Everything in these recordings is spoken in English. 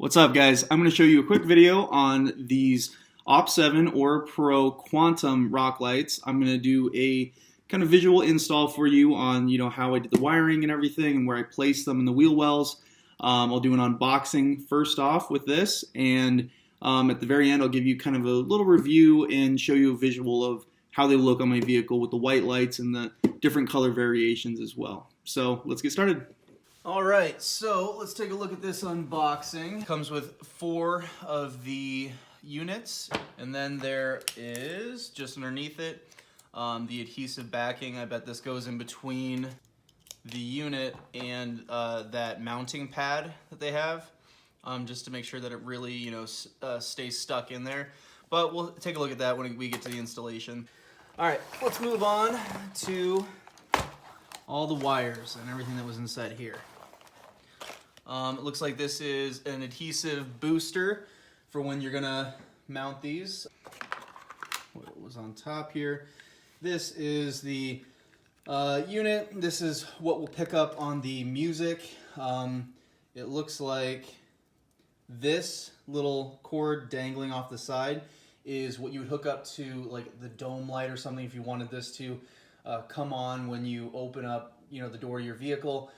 What's up, guys? I'm going to show you a quick video on these Op7 or Pro Quantum rock lights. I'm going to do a kind of visual install for you on how I did the wiring and everything and where I placed them in the wheel wells. I'll do an unboxing first off with this, and at the very end I'll give you kind of a little review and show you a visual of how they look on my vehicle with the white lights and the different color variations as well. So let's get started. Alright, so let's take a look at this unboxing. It comes with 4 of the units, and then there is, just underneath it, the adhesive backing. I bet this goes in between the unit and that mounting pad that they have, just to make sure that it really, stays stuck in there. But we'll take a look at that when we get to the installation. Alright, let's move on to all the wires and everything that was inside here. It looks like this is an adhesive booster for when you're gonna mount these. What was on top here? This is the unit. This is what will pick up on the music. It looks like this little cord dangling off the side is what you would hook up to like the dome light or something if you wanted this to come on when you open up the door of your vehicle.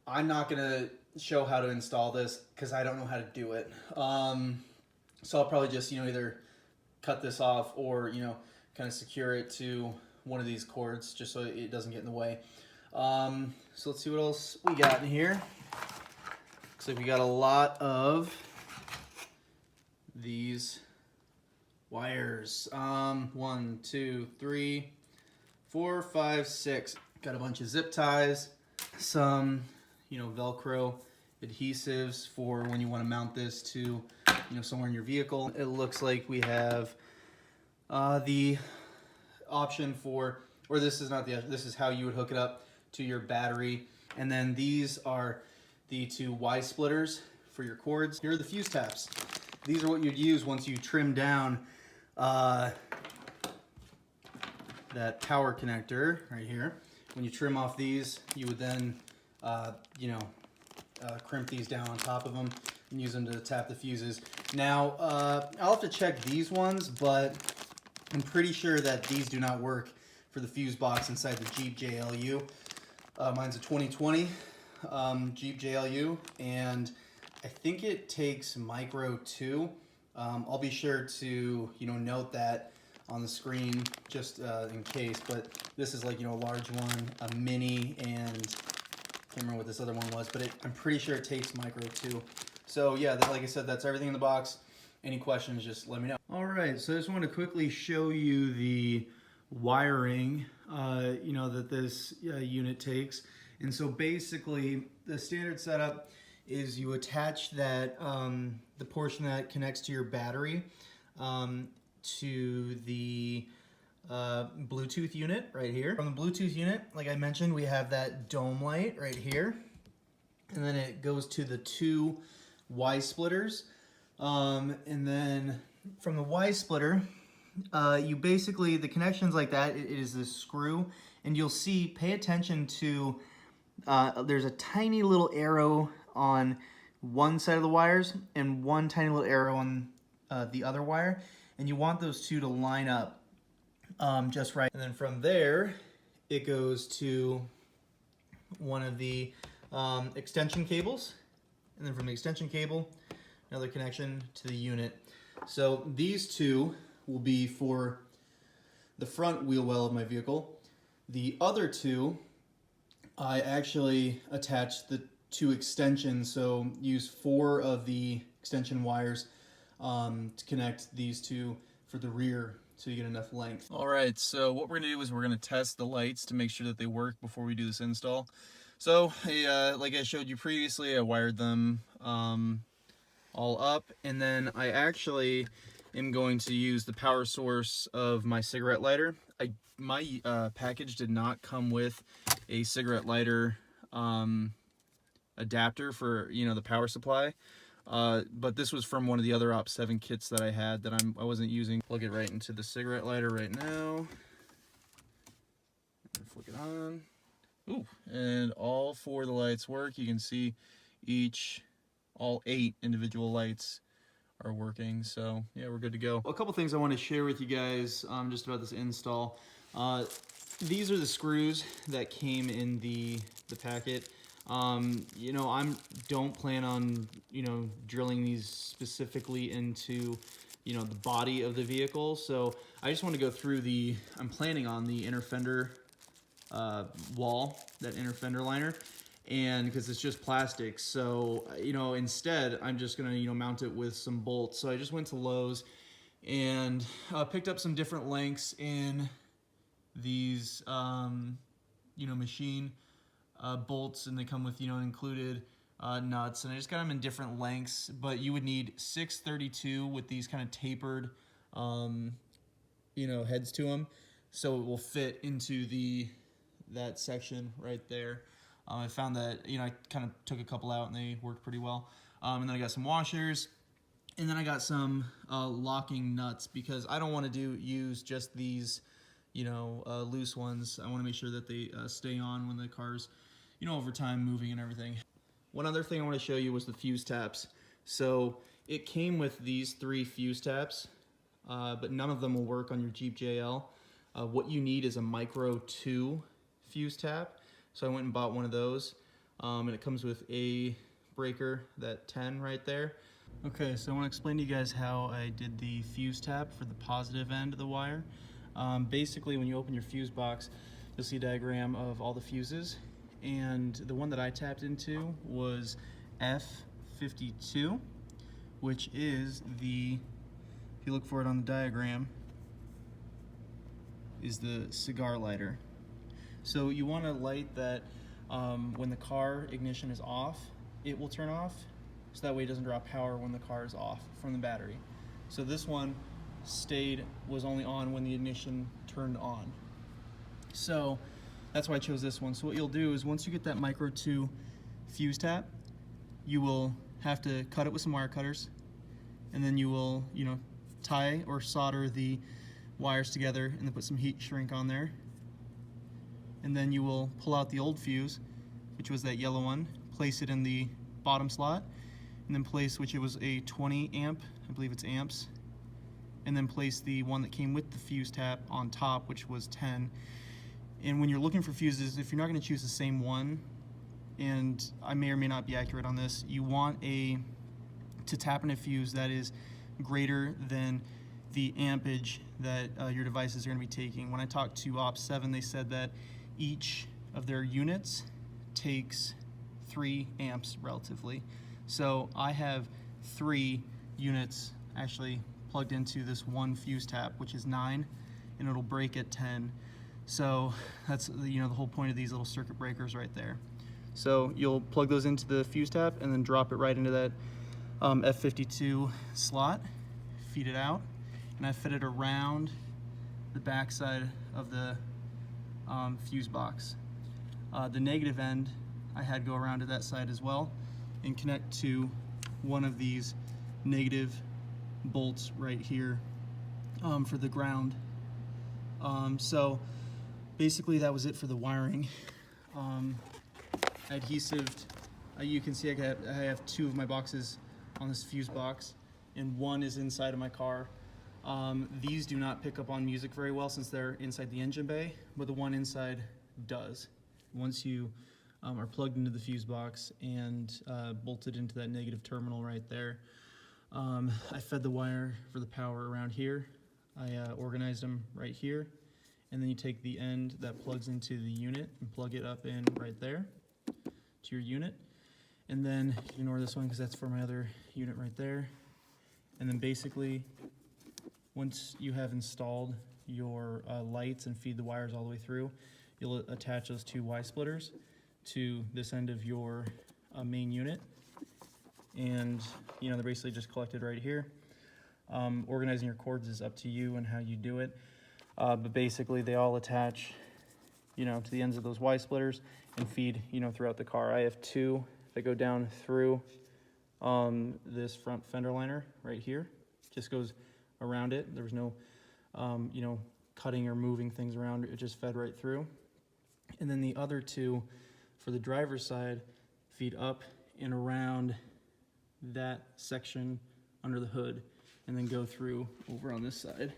I'm not gonna show how to install this because I don't know how to do it. So I'll probably just either cut this off or kind of secure it to one of these cords just so it doesn't get in the way. So let's see what else we got in here. Looks like we got a lot of these wires. 1, 2, 3, 4, 5, 6. Got a bunch of zip ties, some Velcro adhesives for when you want to mount this to somewhere in your vehicle. It looks like we have the option for, or this is not the, this is how you would hook it up to your battery. And then these are the 2 Y splitters for your cords. Here are the fuse taps. These are what you'd use once you trim down that power connector right here. When you trim off these, you would then crimp these down on top of them and use them to tap the fuses. Now, I'll have to check these ones, but I'm pretty sure that these do not work for the fuse box inside the Jeep JLU. Mine's a 2020 Jeep JLU, and I think it takes micro 2. I'll be sure to note that on the screen just in case, but this is like a large one, a mini, and I can't remember what this other one was, but I'm pretty sure it takes micro 2. So yeah, like I said, that's everything in the box. Any questions, just let me know. All right, so I just want to quickly show you the wiring that this unit takes. And so basically the standard setup is you attach that the portion that connects to your battery to the Bluetooth unit right here. From the Bluetooth unit, like I mentioned, we have that dome light right here, and then it goes to the 2 Y splitters, and then from the Y splitter, you basically, the connections like that, it is this screw, and you'll see, pay attention to, there's a tiny little arrow on one side of the wires and one tiny little arrow on the other wire, and you want those 2 to line up just right. And then from there, it goes to one of the extension cables, and then from the extension cable, another connection to the unit. So these 2 will be for the front wheel well of my vehicle. The other 2, I actually attached the 2 extensions, so use 4 of the extension wires to connect these 2 for the rear, so you get enough length. All right, so what we're gonna do is we're gonna test the lights to make sure that they work before we do this install. So, like I showed you previously, I wired them all up, and then I actually am going to use the power source of my cigarette lighter. My package did not come with a cigarette lighter adapter for the power supply. But this was from one of the other Op7 kits that I had that I wasn't using. Plug it right into the cigarette lighter right now. Flick it on. Ooh, and all 4 of the lights work. You can see all 8 individual lights are working, so yeah, we're good to go. A couple things I want to share with you guys just about this install. These are the screws that came in the packet. You know, don't plan on, you know, drilling these specifically into, you know, the body of the vehicle. So I just want to go through I'm planning on the inner fender wall, that inner fender liner, and because it's just plastic. So, you know, instead I'm just gonna, you know, mount it with some bolts. So I just went to Lowe's and picked up some different lengths in these, you know, machine bolts, and they come with, you know, included nuts, and I just got them in different lengths. But you would need 632 with these kind of tapered, you know, heads to them, so it will fit into that section right there. I found that, you know, I kind of took a couple out and they worked pretty well. And then I got some washers, and then I got some locking nuts, because I don't want to use just these, you know, loose ones. I want to make sure that they stay on when the car's, you know, over time moving and everything. One other thing I want to show you was the fuse taps. So it came with these 3 fuse taps, but none of them will work on your Jeep JL. What you need is a micro 2 fuse tap. So I went and bought one of those, and it comes with a breaker, that 10 right there. Okay, so I want to explain to you guys how I did the fuse tap for the positive end of the wire. Basically, when you open your fuse box, you'll see a diagram of all the fuses, and the one that I tapped into was F52, which is if you look for it on the diagram, is the cigar lighter. So you want to light that when the car ignition is off, it will turn off, so that way it doesn't draw power when the car is off from the battery. So this one was only on when the ignition turned on. So that's why I chose this one. So what you'll do is, once you get that micro 2 fuse tap, you will have to cut it with some wire cutters, and then you will, you know, tie or solder the wires together, and then put some heat shrink on there. And then you will pull out the old fuse, which was that yellow one, place it in the bottom slot, and then place, which it was a 20 amp, I believe it's amps, and then place the one that came with the fuse tap on top, which was 10. And when you're looking for fuses, if you're not going to choose the same one, and I may or may not be accurate on this, you want to tap in a fuse that is greater than the ampage that your devices are going to be taking. When I talked to Op 7, they said that each of their units takes 3 amps relatively. So I have 3 units actually plugged into this one fuse tap, which is 9, and it'll break at 10. So that's, you know, the whole point of these little circuit breakers right there. So you'll plug those into the fuse tap and then drop it right into that F52 slot, feed it out, and I fit it around the back side of the fuse box. The negative end I had go around to that side as well and connect to one of these negative bolts right here for the ground. So basically that was it for the wiring. Adhesive, you can see I have 2 of my boxes on this fuse box, and one is inside of my car. These do not pick up on music very well since they're inside the engine bay, but the one inside does. Once you are plugged into the fuse box and bolted into that negative terminal right there, I fed the wire for the power around here. I organized them right here, and then you take the end that plugs into the unit and plug it up in right there to your unit. And then ignore this one because that's for my other unit right there. And then basically, once you have installed your lights and feed the wires all the way through, you'll attach those 2 Y splitters to this end of your main unit. And you know, they're basically just collected right here. Organizing your cords is up to you and how you do it. But basically they all attach, you know, to the ends of those Y splitters and feed, you know, throughout the car. I have 2 that go down through this front fender liner right here. Just goes around it. There was no, you know, cutting or moving things around. It just fed right through. And then the other 2 for the driver's side feed up and around that section under the hood and then go through over on this side.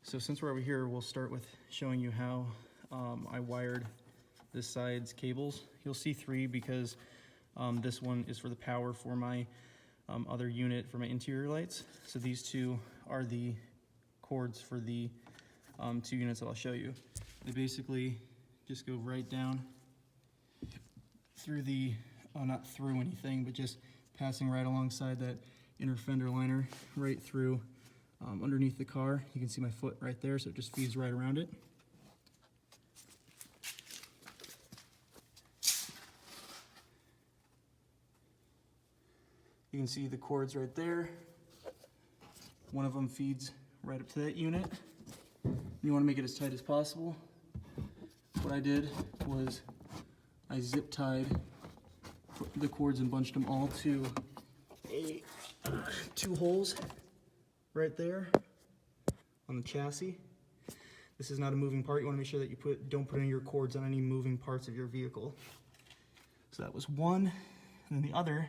So since we're over here, we'll start with showing you how I wired this side's cables. You'll see 3 because this one is for the power for my other unit for my interior lights. So these 2 are the cords for the 2 units that I'll show you. They basically just go right down through the, not through anything, but just passing right alongside that inner fender liner, right through underneath the car. You can see my foot right there, so it just feeds right around it. You can see the cords right there. One of them feeds right up to that unit. You want to make it as tight as possible. What I did was I zip tied the cords and bunched them all to 2 holes right there on the chassis. This is not a moving part. You want to make sure that you don't put any of your cords on any moving parts of your vehicle. So that was one, and then the other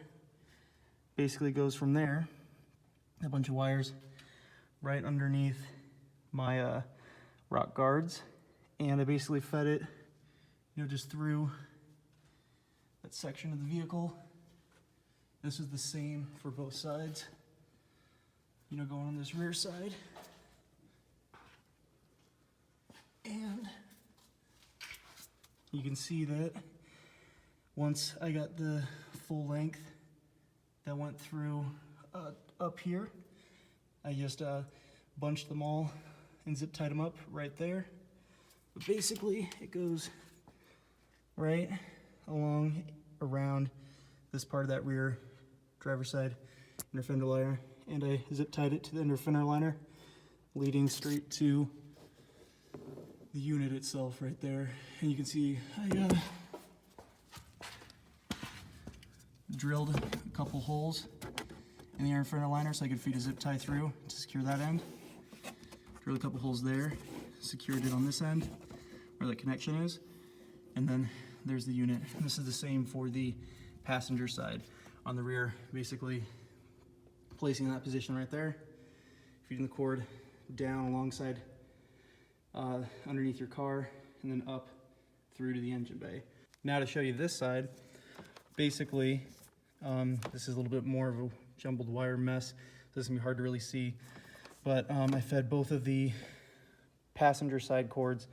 basically goes from there, a bunch of wires right underneath my rock guards, and I basically fed it, just through that section of the vehicle. This is the same for both sides. Going on this rear side. And you can see that once I got the full length that went through up here, I just bunched them all and zip tied them up right there. But basically it goes right along around this part of that rear driver's side inner fender liner, and I zip tied it to the inner fender liner, leading straight to the unit itself right there. And you can see I drilled a couple holes in the inner fender liner so I could feed a zip tie through to secure that end. Drilled a couple holes there, secured it on this end where the connection is, and then there's the unit. And this is the same for the passenger side on the rear, basically placing in that position right there, feeding the cord down alongside underneath your car and then up through to the engine bay. Now to show you this side, basically this is a little bit more of a jumbled wire mess, so this is gonna be hard to really see, but I fed both of the passenger side cords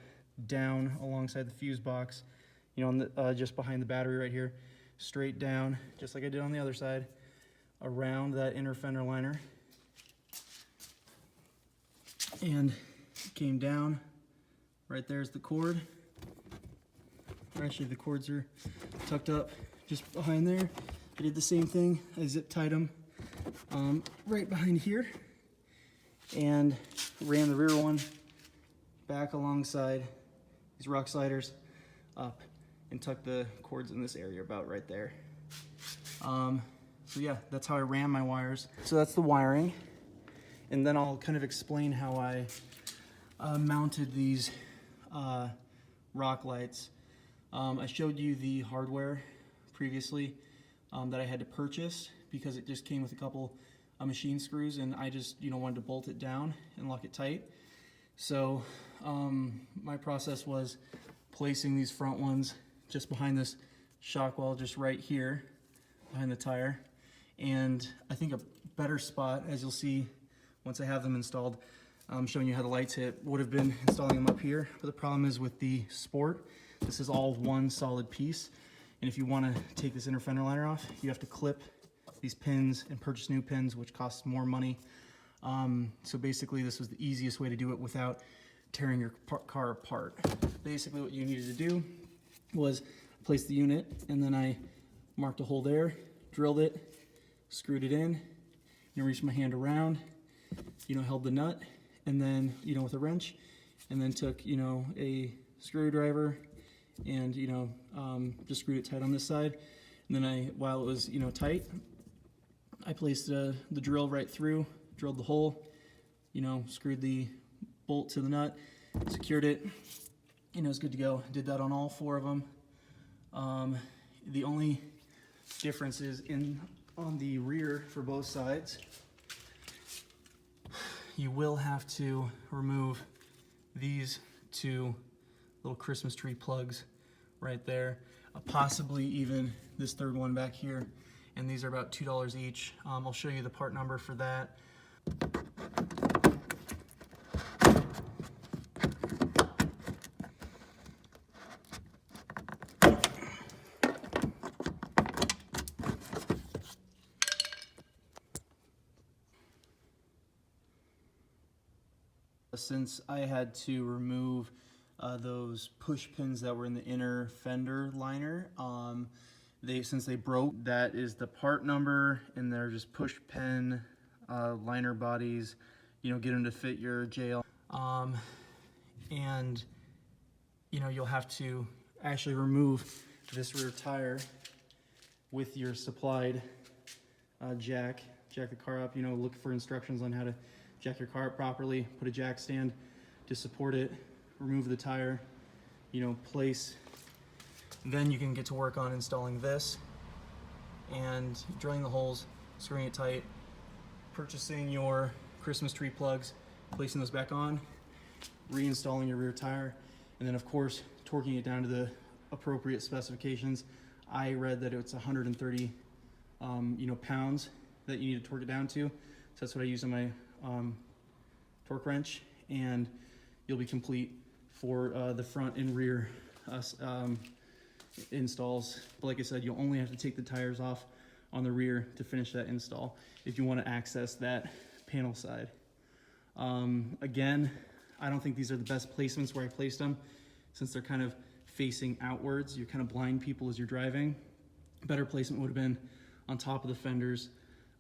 down alongside the fuse box, on the, just behind the battery right here, straight down, just like I did on the other side, around that inner fender liner, and came down. Right there's the cord. Actually, the cords are tucked up just behind there. I did the same thing. I zip tied them right behind here and ran the rear one back alongside these rock sliders up and tucked the cords in this area about right there. So yeah, that's how I ran my wires. So that's the wiring. And then I'll kind of explain how I mounted these rock lights. I showed you the hardware previously that I had to purchase because it just came with a couple machine screws, and I just wanted to bolt it down and lock it tight. So my process was placing these front ones just behind this shock wall, just right here behind the tire. And I think a better spot, as you'll see once I have them installed, showing you how the lights hit, would have been installing them up here. But the problem is with the Sport, this is all one solid piece. And if you want to take this inner fender liner off, you have to clip these pins and purchase new pins, which costs more money. So basically this was the easiest way to do it without tearing your car apart. Basically what you needed to do was place the unit, and then I marked a hole there, drilled it, screwed it in, and reached my hand around, held the nut, and then, with a wrench, and then took, a screwdriver and, just screwed it tight on this side. And then while it was, tight, I placed the drill right through, drilled the hole, screwed the bolt to the nut, secured it, it was good to go. Did that on all 4 of them. The only differences on the rear for both sides. You will have to remove these two little Christmas tree plugs right there, possibly even this third one back here, and these are about $2 each. I'll show you the part number for that. Since I had to remove those push pins that were in the inner fender liner, since they broke, that is the part number, and they're just push pin liner bodies. You know, get them to fit your JL. And you know, you'll have to actually remove this rear tire with your supplied jack the car up. You know, look for instructions on how to jack your car up properly, put a jack stand to support it, remove the tire, you know, place. Then you can get to work on installing this and drilling the holes, screwing it tight, purchasing your Christmas tree plugs, placing those back on, reinstalling your rear tire, and then of course torquing it down to the appropriate specifications. I read that it's 130 you know, pounds that you need to torque it down to. So that's what I use on my torque wrench, and you'll be complete for the front and rear installs. But like I said, you'll only have to take the tires off on the rear to finish that install if you want to access that panel side. Again, I don't think these are the best placements where I placed them, since they're kind of facing outwards. You kind of blind people as you're driving. Better placement would have been on top of the fenders,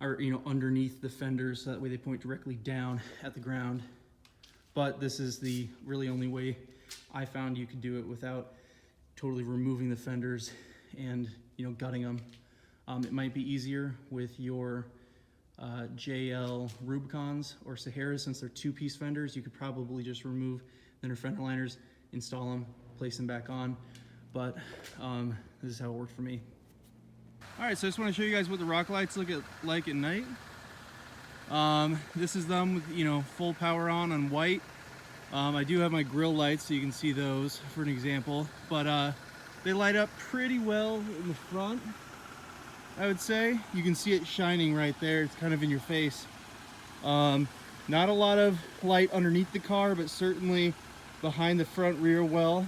or you know, underneath the fenders, so that way they point directly down at the ground. But this is the really only way I found you could do it without totally removing the fenders and, you know, gutting them. It might be easier with your JL Rubicons or Saharas, since they're two-piece fenders. You could probably just remove the inner fender liners, install them, place them back on. But this is how it worked for me. All right, so I just want to show you guys what the rock lights look like at night. This is them with, you know, full power on white. I do have my grill lights, so you can see those for an example. But they light up pretty well in the front, I would say. You can see it shining right there. It's kind of in your face. Not a lot of light underneath the car, but certainly behind the front rear well.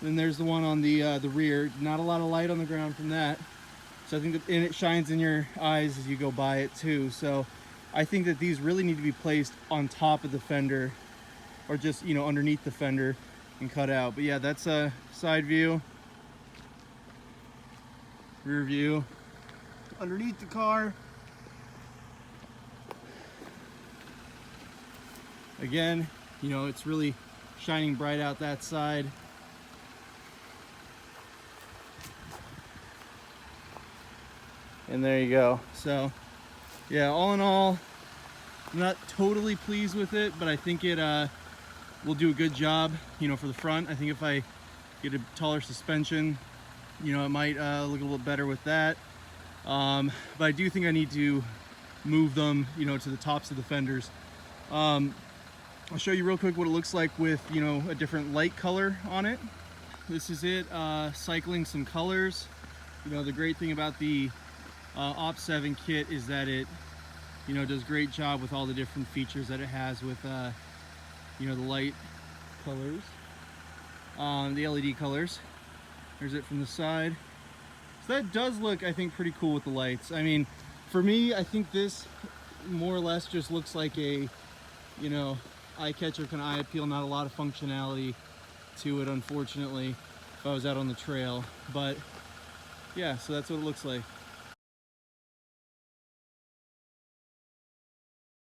Then there's the one on the rear. Not a lot of light on the ground from that. So I think that, and it shines in your eyes as you go by it too. So I think that these really need to be placed on top of the fender, or just, you know, underneath the fender and cut out. But yeah, that's a side view, rear view, underneath the car. Again, you know, it's really shining bright out that side. And there you go. So yeah, all in all, I'm not totally pleased with it, but I think it will do a good job, you know, for the front. I think if I get a taller suspension, you know, it might look a little better with that. But I do think I need to move them, you know, to the tops of the fenders. I'll show you real quick what it looks like with, you know, a different light color on it. This is it, cycling some colors. You know, the great thing about the Op 7 kit is that it, you know, does a great job with all the different features that it has with, you know, the light colors, the LED colors. There's it from the side. So that does look, I think, pretty cool with the lights. I mean, for me, I think this more or less just looks like a, you know, eye catcher, kind of eye appeal. Not a lot of functionality to it, unfortunately, if I was out on the trail. But yeah, so that's what it looks like.